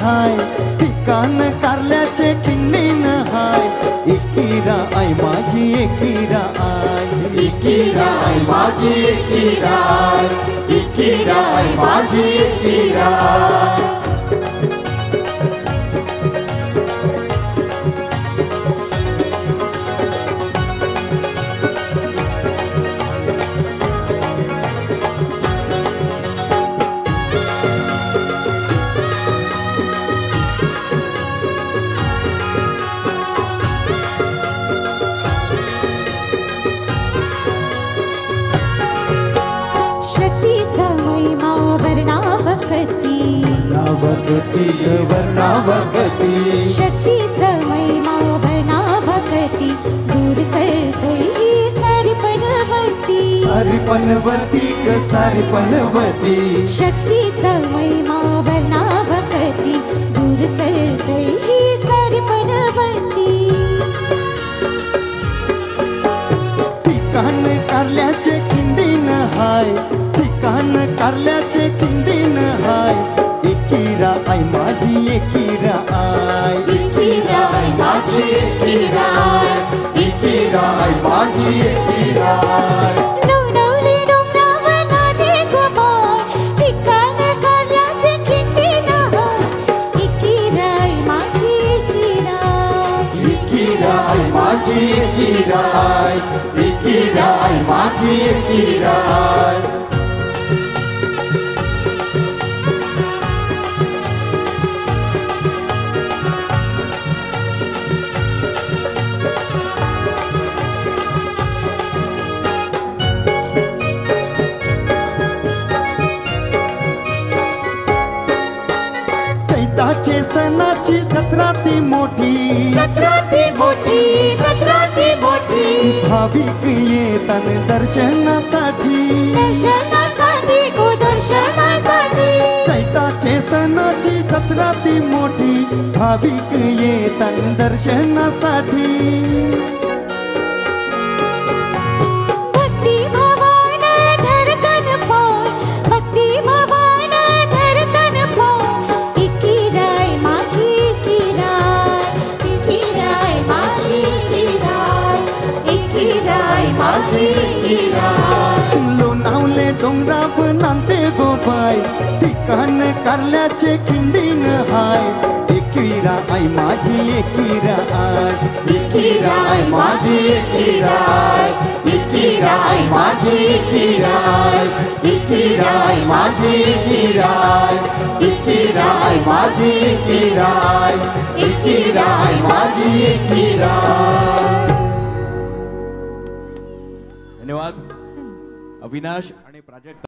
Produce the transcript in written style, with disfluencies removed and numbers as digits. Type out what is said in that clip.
हाय, ठिकाण कारल्याचे खिंडीन हाय. एकीरा आई माझी एकीरा आई, एकीरा आई माझी एकीरा आई, एकीरा आई माझी एकीरा आई. वर्णावगती, शक्तीचा महिमा वर्णावगती, दूर करते ही सारी पनवती, सारी पनवती ग सारी पनवती. शक्तीचा महिमा वर्णावगती, दूर करते ही सारी पनवती. ठिकाण कारल्याचे खिंडीन हाय, ठिकाण कारल्याचे खिंडीन हाय. एकीरा आई माझी एकीरा आई, एकीरा आई माझी एकीरा आई, एकीरा आई माझी एकीरा आई. लोणवली डोंगरावर नादे गोपाळ, ठिकाण कारल्याचे खिंडीन हाय. एकीरा आई माझी एकीरा आई, एकीरा आई माझी एकीरा आई, एकीरा आई माझी एकीरा आई. चैताचे सणाची जत्रा ती मोठी, जत्रा ती मोठी, जत्रा ती मोठी. भाविक येतात दर्शनासाठी, दर्शनासाठी गो दर्शनासाठी. चैताचे सणाची जत्रा ती मोठी, भाविक येतात दर्शनासाठी. भक्ती भवान धरतन पाय, भक्ती भवान धरतन पाय. एकीरा आई माझी एकीरा आई, एकीरा आई माझी एकीरा आई, एकीरा आई माझी एकीरा आई. लोणावले डोंगराव नांदे गोबाई, ठिकाण कारल्याचे खिंडीन हाय. एकीरा आई माझी एकीरा आई, एकीरा आई माझी एकीरा आई, एकीरा आई माझी एकीरा आई, एकीरा आई माझी एकीरा आई, एकीरा आई माझी एकीरा आई, एकीरा आई माझी एकीरा आई. धन्यवाद अविनाश आणि प्राजक्त.